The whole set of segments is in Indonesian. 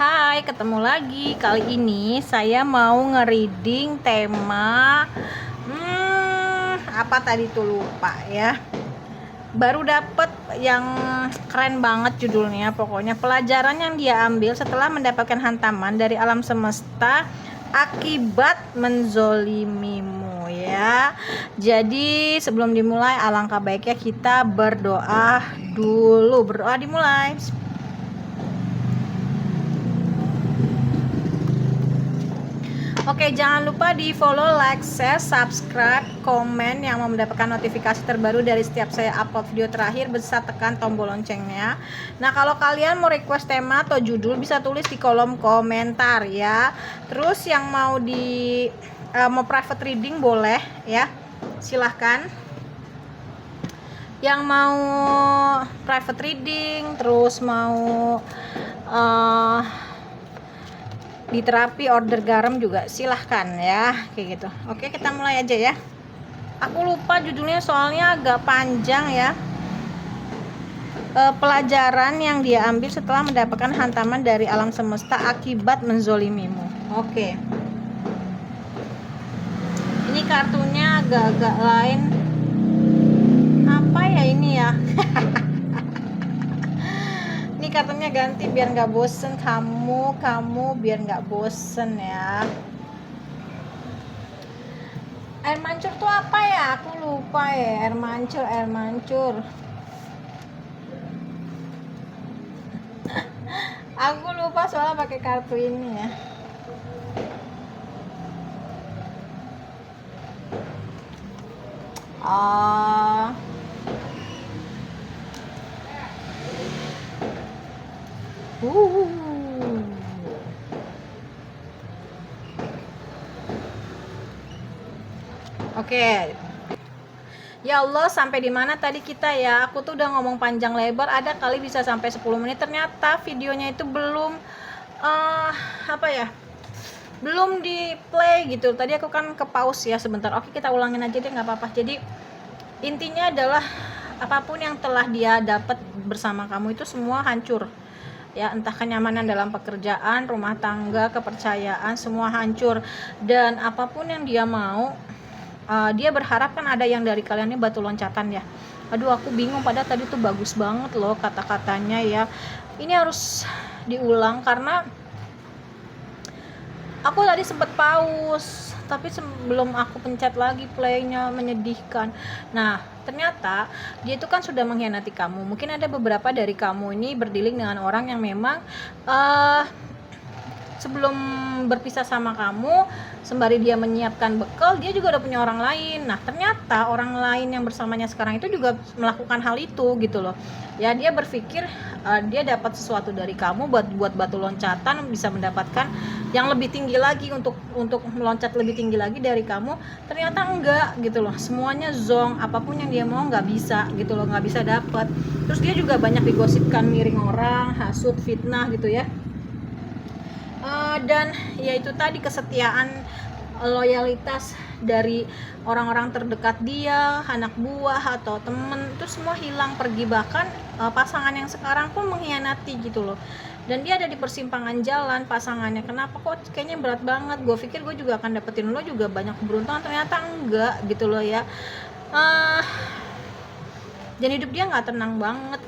Hai, ketemu lagi. Kali ini saya mau nge-reading tema apa tadi tuh lupa ya. Baru dapet yang keren banget judulnya. Pokoknya pelajaran yang dia ambil setelah mendapatkan hantaman dari alam semesta akibat menzolimimu ya. Jadi sebelum dimulai alangkah baiknya kita berdoa dulu. Berdoa dimulai. Oke, jangan lupa di follow, like, share, subscribe, komen yang mau mendapatkan notifikasi terbaru dari setiap saya upload video terakhir, beserta tekan tombol loncengnya. Nah, kalau kalian mau request tema atau judul bisa tulis di kolom komentar ya. Terus yang mau mau private reading boleh ya, silahkan. Yang mau private reading, terus mau di terapi order garam juga silahkan ya, kayak gitu. Oke, kita mulai aja ya. Aku lupa judulnya soalnya agak panjang ya. Pelajaran yang dia ambil setelah mendapatkan hantaman dari alam semesta akibat menzolimimu. Oke, ini kartunya agak-agak lain. Apa ya ini ya? Ini kartunya ganti biar nggak bosen, kamu biar nggak bosen ya. Air mancur tuh apa ya? Aku lupa ya. Air mancur. Aku lupa soalnya pakai kartu ini ya. Oke. Ya Allah, sampai di mana tadi kita ya? Aku tuh udah ngomong panjang lebar, ada kali bisa sampai 10 menit. Ternyata videonya itu belum belum di play gitu. Tadi aku kan ke pause ya sebentar. Oke, kita ulangin aja deh, nggak apa-apa. Jadi intinya adalah apapun yang telah dia dapat bersama kamu itu semua hancur ya, entah kenyamanan dalam pekerjaan, rumah tangga, kepercayaan, semua hancur. Dan apapun yang dia mau, dia berharap kan ada yang dari kalian ini batu loncatan ya. Aduh, aku bingung, padahal tadi tuh bagus banget loh kata-katanya ya. Ini harus diulang karena aku tadi sempat pause, tapi sebelum aku pencet lagi playnya, menyedihkan. Nah, ternyata dia itu kan sudah mengkhianati kamu. Mungkin ada beberapa dari kamu ini berdealing dengan orang yang memang sebelum berpisah sama kamu, sembari dia menyiapkan bekal, dia juga udah punya orang lain. Nah, ternyata orang lain yang bersamanya sekarang itu juga melakukan hal itu gitu loh. Ya, dia berpikir dia dapat sesuatu dari kamu buat batu loncatan, bisa mendapatkan yang lebih tinggi lagi untuk meloncat lebih tinggi lagi dari kamu. Ternyata enggak gitu loh. Semuanya zong, apapun yang dia mau nggak bisa gitu loh, nggak bisa dapat. Terus dia juga banyak digosipkan, miring orang, hasut, fitnah gitu ya. Dan ya itu tadi, kesetiaan, loyalitas dari orang-orang terdekat dia, anak buah atau temen, itu semua hilang, pergi. Bahkan pasangan yang sekarang pun mengkhianati gitu loh. Dan dia ada di persimpangan jalan pasangannya. Kenapa kok kayaknya berat banget? Gue pikir gue juga akan dapetin lo juga banyak keberuntungan, ternyata enggak gitu loh ya. Dan hidup dia nggak tenang banget.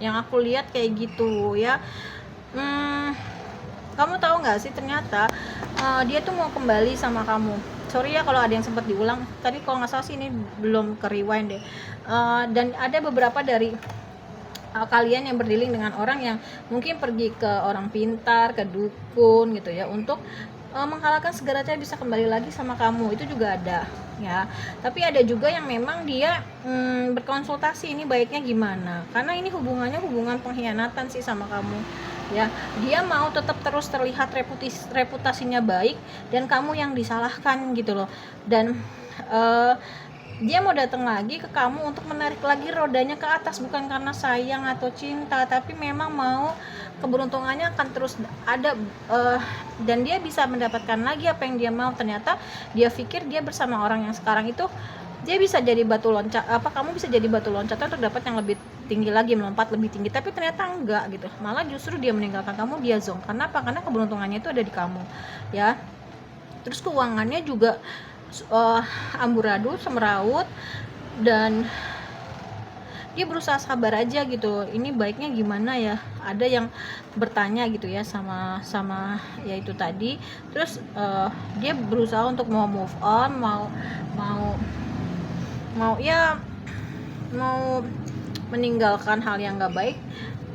Yang aku lihat kayak gitu ya. Kamu tahu nggak sih, ternyata dia tuh mau kembali sama kamu. Sorry ya kalau ada yang sempat diulang. Tadi kalau nggak salah sih ini belum ke rewind deh. Dan ada beberapa dari kalian yang berdealing dengan orang yang mungkin pergi ke orang pintar, ke dukun gitu ya, untuk menghalalkan segala cara bisa kembali lagi sama kamu. Itu juga ada ya. Tapi ada juga yang memang dia berkonsultasi, ini baiknya gimana, karena ini hubungan pengkhianatan sih sama kamu ya. Dia mau tetap terus terlihat reputasinya baik dan kamu yang disalahkan gitu loh. Dan dia mau datang lagi ke kamu untuk menarik lagi rodanya ke atas, bukan karena sayang atau cinta, tapi memang mau keberuntungannya akan terus ada, dan dia bisa mendapatkan lagi apa yang dia mau. Ternyata dia pikir dia bersama orang yang sekarang itu dia bisa jadi batu loncat, kamu bisa jadi batu loncatan untuk dapat yang lebih tinggi lagi, melompat lebih tinggi, tapi ternyata enggak gitu, malah justru dia meninggalkan kamu, dia zonk. Karena apa? Karena keberuntungannya itu ada di kamu ya. Terus keuangannya juga amburadul, semeraut, dan dia berusaha sabar aja gitu. Ini baiknya gimana ya? Ada yang bertanya gitu ya sama ya itu tadi. Terus dia berusaha untuk mau move on, mau ya mau meninggalkan hal yang gak baik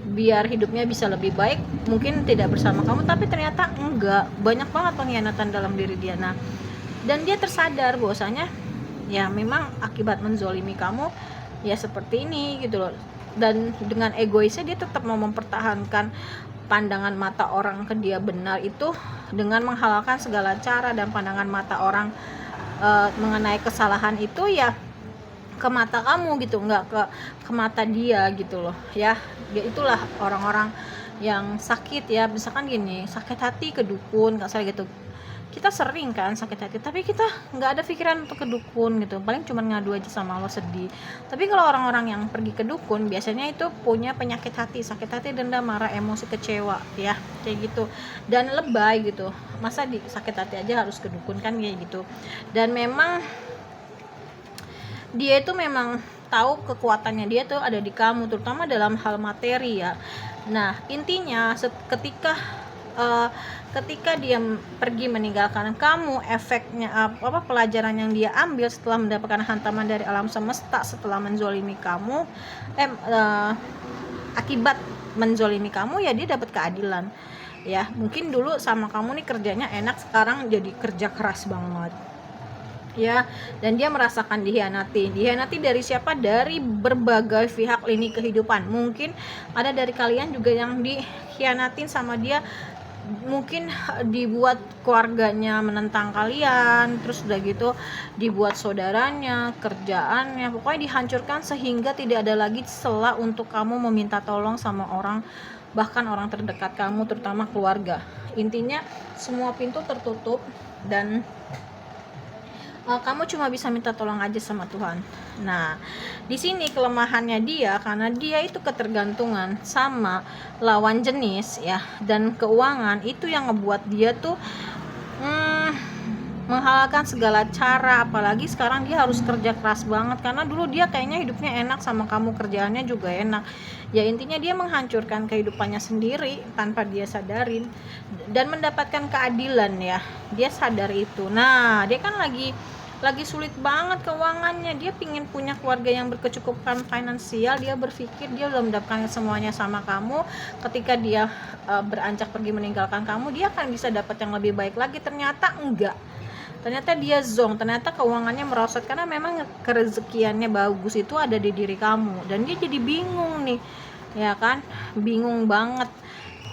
biar hidupnya bisa lebih baik, mungkin tidak bersama kamu, tapi ternyata enggak. Banyak banget pengkhianatan dalam diri dia. Nah, dan dia tersadar bahwasanya ya memang akibat menzolimi kamu ya seperti ini gitu loh. Dan dengan egoisnya dia tetap mau mempertahankan pandangan mata orang ke dia benar itu dengan menghalalkan segala cara, dan pandangan mata orang mengenai kesalahan itu ya ke mata kamu gitu, nggak ke mata dia gitu loh ya. Itulah orang-orang yang sakit ya. Misalkan gini, sakit hati ke dukun, nggak salah gitu. Kita sering kan sakit hati, tapi kita nggak ada pikiran untuk ke dukun gitu, paling cuma ngadu aja sama Allah, sedih. Tapi kalau orang-orang yang pergi ke dukun biasanya itu punya penyakit hati, sakit hati, dendam, marah, emosi, kecewa ya, kayak gitu, dan lebay gitu. Masa di sakit hati aja harus ke dukun kan, kayak gitu. Dan memang dia itu memang tahu kekuatannya dia tuh ada di kamu, terutama dalam hal materi ya. Nah intinya ketika dia pergi meninggalkan kamu, efeknya apa, pelajaran yang dia ambil setelah mendapatkan hantaman dari alam semesta, setelah menzolimi kamu, akibat menzolimi kamu ya dia dapat keadilan ya. Mungkin dulu sama kamu nih kerjanya enak, sekarang jadi kerja keras banget ya, dan dia merasakan dihianati dari siapa? Dari berbagai pihak lini kehidupan. Mungkin ada dari kalian juga yang dikhianatin sama dia, mungkin dibuat keluarganya menentang kalian, terus udah gitu dibuat saudaranya, kerjaannya, pokoknya dihancurkan sehingga tidak ada lagi celah untuk kamu meminta tolong sama orang, bahkan orang terdekat kamu, terutama keluarga. Intinya semua pintu tertutup, dan kamu cuma bisa minta tolong aja sama Tuhan. Nah, di sini kelemahannya dia, karena dia itu ketergantungan sama lawan jenis ya, dan keuangan itu yang ngebuat dia tuh menghalalkan segala cara. Apalagi sekarang dia harus kerja keras banget, karena dulu dia kayaknya hidupnya enak sama kamu, kerjaannya juga enak ya. Intinya dia menghancurkan kehidupannya sendiri tanpa dia sadarin, dan mendapatkan keadilan ya, dia sadar itu. Nah, dia kan lagi sulit banget keuangannya, dia pingin punya keluarga yang berkecukupan finansial. Dia berpikir dia udah mendapatkan semuanya sama kamu, ketika dia beranjak pergi meninggalkan kamu, dia akan bisa dapat yang lebih baik lagi. Ternyata enggak, ternyata dia zonk, ternyata keuangannya merosot, karena memang kerezekiannya bagus itu ada di diri kamu. Dan dia jadi bingung nih ya kan, bingung banget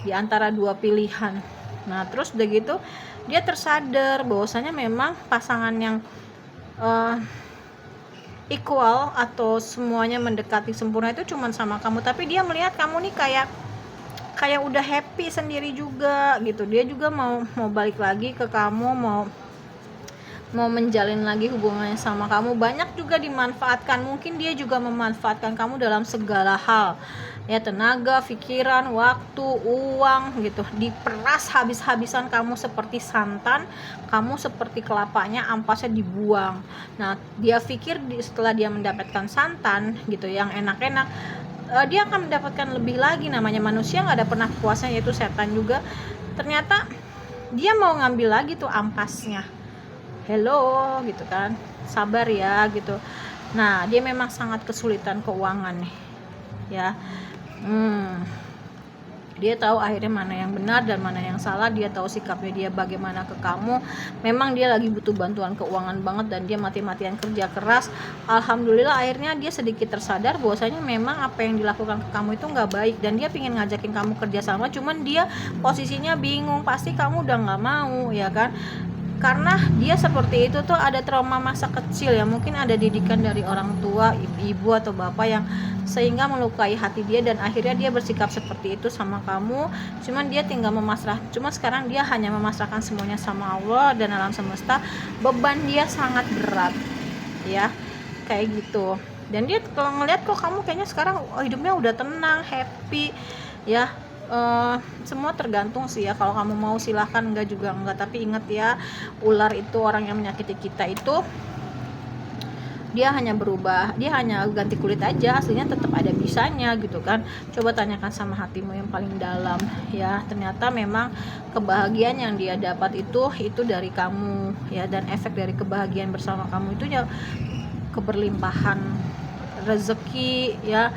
di antara dua pilihan. Nah terus udah gitu dia tersadar bahwasanya memang pasangan yang equal atau semuanya mendekati sempurna itu cuman sama kamu. Tapi dia melihat kamu nih kayak udah happy sendiri juga gitu. Dia juga mau balik lagi ke kamu, mau menjalin lagi hubungannya sama kamu. Banyak juga dimanfaatkan, mungkin dia juga memanfaatkan kamu dalam segala hal ya, tenaga, pikiran, waktu, uang gitu, diperas habis-habisan. Kamu seperti santan, kamu seperti kelapanya, ampasnya dibuang. Nah dia pikir setelah dia mendapatkan santan gitu yang enak-enak, dia akan mendapatkan lebih lagi. Namanya manusia nggak ada pernah puasnya, yaitu setan juga. Ternyata dia mau ngambil lagi tuh ampasnya. Hello gitu kan, sabar ya gitu. Nah dia memang sangat kesulitan keuangan nih ya. Dia tahu akhirnya mana yang benar dan mana yang salah. Dia tahu sikapnya dia bagaimana ke kamu. Memang dia lagi butuh bantuan keuangan banget, dan dia mati-matian kerja keras. Alhamdulillah akhirnya dia sedikit tersadar bahwasanya memang apa yang dilakukan ke kamu itu nggak baik, dan dia pingin ngajakin kamu kerja sama, cuman dia posisinya bingung. Pasti kamu udah nggak mau ya kan, karena dia seperti itu tuh ada trauma masa kecil ya, mungkin ada didikan dari orang tua, ibu atau bapak yang sehingga melukai hati dia, dan akhirnya dia bersikap seperti itu sama kamu. Cuman dia tinggal cuma sekarang dia hanya memasrahkan semuanya sama Allah dan alam semesta. Beban dia sangat berat ya, kayak gitu. Dan dia kalau ngeliat kok kamu kayaknya sekarang hidupnya udah tenang, happy ya. Semua tergantung sih ya, kalau kamu mau silahkan, enggak juga enggak. Tapi ingat ya, ular itu, orang yang menyakiti kita itu, dia hanya berubah, dia hanya ganti kulit aja, aslinya tetap ada bisanya gitu kan. Coba tanyakan sama hatimu yang paling dalam ya, ternyata memang kebahagiaan yang dia dapat itu dari kamu ya. Dan efek dari kebahagiaan bersama kamu itu ya keberlimpahan rezeki ya.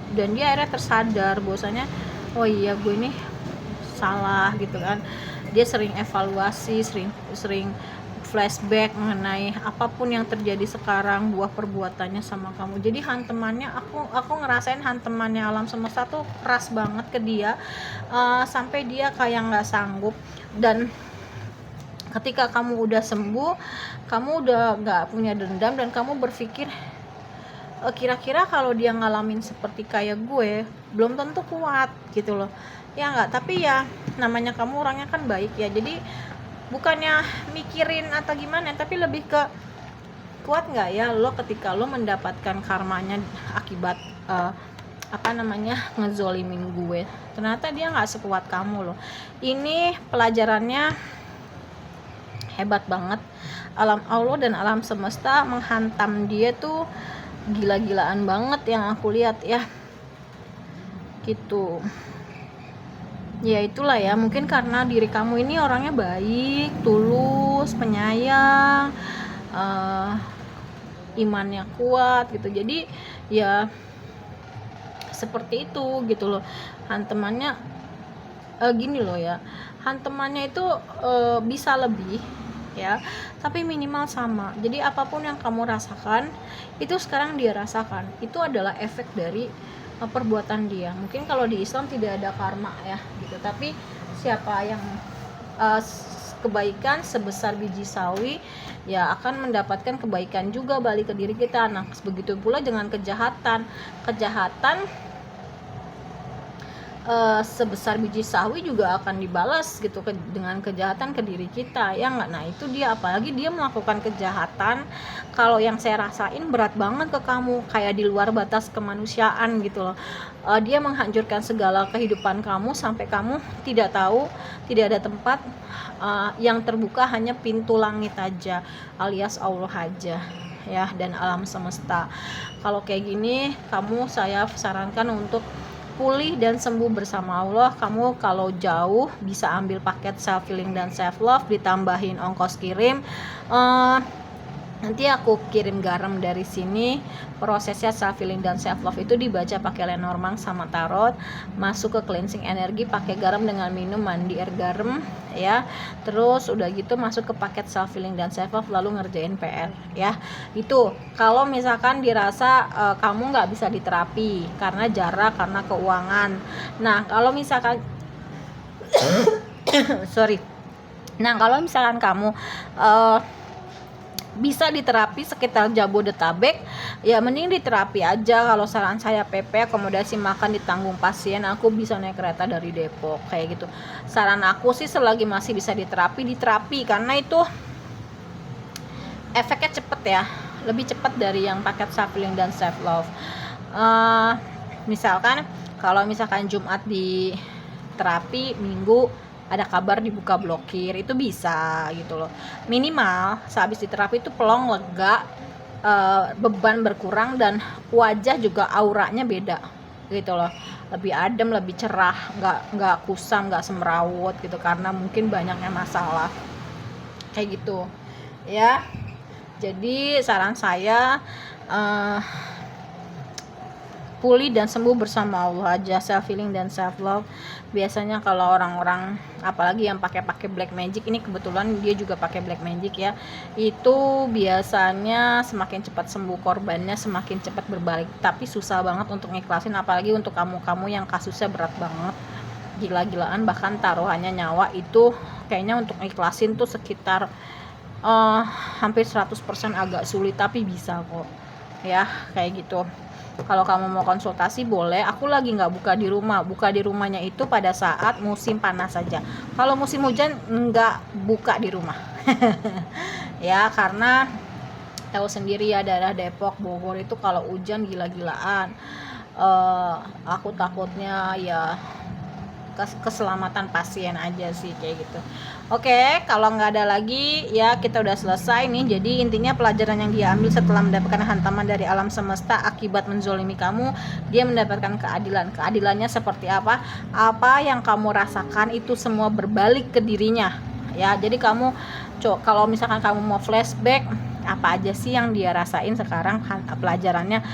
Dan dia akhirnya tersadar bahwasanya oh iya gue ini salah gitu kan. Dia sering evaluasi, sering flashback mengenai apapun yang terjadi sekarang, buah perbuatannya sama kamu. Jadi hantemannya, aku ngerasain hantemannya alam semesta tuh keras banget ke dia, sampai dia kayak nggak sanggup. Dan ketika kamu udah sembuh, kamu udah nggak punya dendam, dan kamu berpikir kira-kira kalau dia ngalamin seperti kayak gue belum tentu kuat gitu loh ya nggak. Tapi ya namanya kamu orangnya kan baik ya, jadi bukannya mikirin atau gimana, tapi lebih ke kuat nggak ya lo ketika lo mendapatkan karmanya akibat ngezolimin gue. Ternyata dia nggak sekuat kamu loh. Ini pelajarannya hebat banget. Alam Allah dan alam semesta menghantam dia tuh gila-gilaan banget yang aku lihat ya gitu. Ya itulah ya, mungkin karena diri kamu ini orangnya baik, tulus, penyayang, imannya kuat gitu. Jadi ya seperti itu gitu loh. Hantemannya gini loh ya, hantemannya itu bisa lebih ya, tapi minimal sama. Jadi apapun yang kamu rasakan itu sekarang dia rasakan, itu adalah efek dari perbuatan dia. Mungkin kalau di Islam tidak ada karma ya gitu, tapi siapa yang kebaikan sebesar biji sawi ya akan mendapatkan kebaikan juga balik ke diri kita. Nah begitu pula dengan kejahatan sebesar biji sawi juga akan dibalas gitu dengan kejahatan ke diri kita ya nggak. Nah itu dia, apalagi dia melakukan kejahatan kalau yang saya rasain berat banget ke kamu, kayak di luar batas kemanusiaan gitu loh. Dia menghancurkan segala kehidupan kamu sampai kamu tidak tahu, tidak ada tempat yang terbuka, hanya pintu langit aja alias Allah aja ya, dan alam semesta. Kalau kayak gini saya sarankan untuk pulih dan sembuh bersama Allah. Kamu kalau jauh bisa ambil paket self healing dan self love, ditambahin ongkos kirim. Nanti aku kirim garam dari sini. Prosesnya self healing dan self love itu dibaca pakai Lenormand sama tarot, masuk ke cleansing energi pakai garam dengan minum mandi air garam ya. Terus udah gitu masuk ke paket self healing dan self love, lalu ngerjain PR ya. Itu kalau misalkan dirasa kamu nggak bisa diterapi karena jarak, karena keuangan. Nah kalau misalkan nah kalau misalkan kamu bisa diterapi sekitar Jabodetabek ya mending diterapi aja. Kalau saran saya PP, akomodasi makan ditanggung pasien, aku bisa naik kereta dari Depok kayak gitu. Saran aku sih selagi masih bisa diterapi karena itu efeknya cepet ya, lebih cepat dari yang paket self healing dan self love. Misalkan kalau misalkan Jumat di terapi, Minggu ada kabar dibuka blokir, itu bisa gitu loh. Minimal sehabis diterapi itu pelong lega, beban berkurang, dan wajah juga auranya beda gitu loh, lebih adem, lebih cerah, nggak kusam, nggak semrawut gitu, karena mungkin banyaknya masalah kayak gitu ya. Jadi saran saya pulih dan sembuh bersama Allah aja, self healing dan self love. Biasanya kalau orang-orang apalagi yang pakai black magic, ini kebetulan dia juga pakai black magic ya, itu biasanya semakin cepat sembuh korbannya, semakin cepat berbalik. Tapi susah banget untuk ngiklasin, apalagi untuk kamu yang kasusnya berat banget, gila-gilaan, bahkan taruhannya nyawa. Itu kayaknya untuk ngiklasin tuh sekitar hampir 100% agak sulit, tapi bisa kok ya kayak gitu. Kalau kamu mau konsultasi boleh, aku lagi nggak buka di rumahnya itu pada saat musim panas saja. Kalau musim hujan nggak buka di rumah ya, karena tahu sendiri ya, daerah Depok, Bogor itu kalau hujan gila-gilaan. Aku takutnya ya keselamatan pasien aja sih kayak gitu. Oke, kalau nggak ada lagi ya kita udah selesai nih. Jadi intinya pelajaran yang dia ambil setelah mendapatkan hantaman dari alam semesta akibat menzolimi kamu, dia mendapatkan keadilan. Keadilannya seperti apa? Apa yang kamu rasakan itu semua berbalik ke dirinya. Ya, jadi kamu kalau misalkan kamu mau flashback, apa aja sih yang dia rasain sekarang pelajarannya?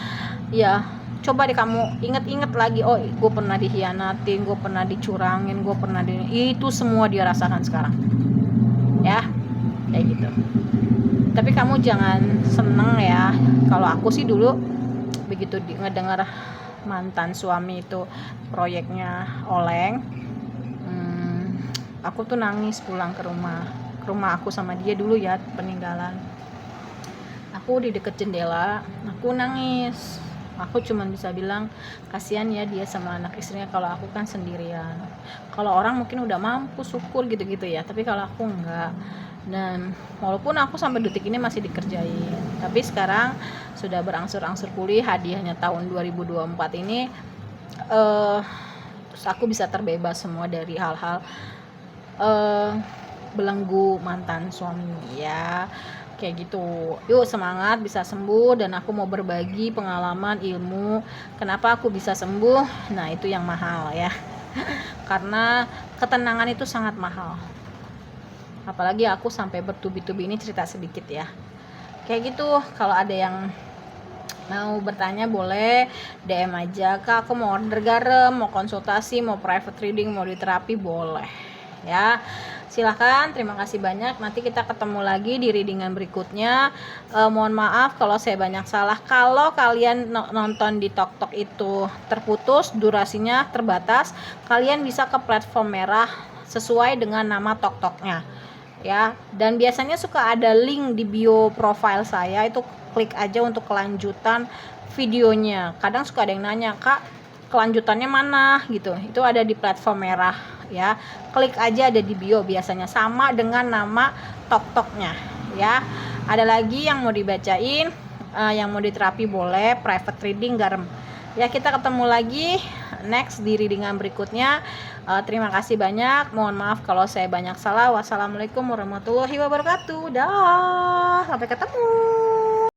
Ya, coba deh kamu inget-inget lagi, oh gue pernah dikhianatin, gue pernah dicurangin, gue pernah itu semua dia rasakan sekarang ya, kayak gitu. Tapi kamu jangan seneng ya. Kalau aku sih dulu begitu ngedengar mantan suami itu proyeknya oleng, aku tuh nangis pulang ke rumah aku sama dia dulu ya, peninggalan. Aku di deket jendela, aku nangis. Aku cuman bisa bilang kasihan ya dia sama anak istrinya, kalau aku kan sendirian. Kalau orang mungkin udah mampu syukur gitu-gitu ya, tapi kalau aku enggak. Dan walaupun aku sampai detik ini masih dikerjain, tapi sekarang sudah berangsur-angsur pulih. Hadiahnya tahun 2024 ini terus aku bisa terbebas semua dari hal-hal belenggu mantan suami ya, kayak gitu. Yuk semangat, bisa sembuh. Dan aku mau berbagi pengalaman ilmu kenapa aku bisa sembuh. Nah itu yang mahal ya karena ketenangan itu sangat mahal, apalagi aku sampai bertubi-tubi. Ini cerita sedikit ya, kayak gitu. Kalau ada yang mau bertanya boleh DM aja, Kak aku mau order garam, mau konsultasi, mau private reading, mau di terapi, boleh ya, silahkan. Terima kasih banyak, nanti kita ketemu lagi di readingan berikutnya. Mohon maaf kalau saya banyak salah. Kalau kalian nonton di TokTok itu terputus, durasinya terbatas, kalian bisa ke platform merah sesuai dengan nama TokToknya ya. Dan biasanya suka ada link di bio profile saya, itu klik aja untuk kelanjutan videonya. Kadang suka ada yang nanya, Kak kelanjutannya mana gitu, itu ada di platform merah ya, klik aja, ada di bio biasanya sama dengan nama TokToknya ya. Ada lagi yang mau dibacain, yang mau diterapi boleh, private reading garam ya. Kita ketemu lagi next di readingan berikutnya. Terima kasih banyak, mohon maaf kalau saya banyak salah. Wassalamualaikum warahmatullahi wabarakatuh. Dah, sampai ketemu.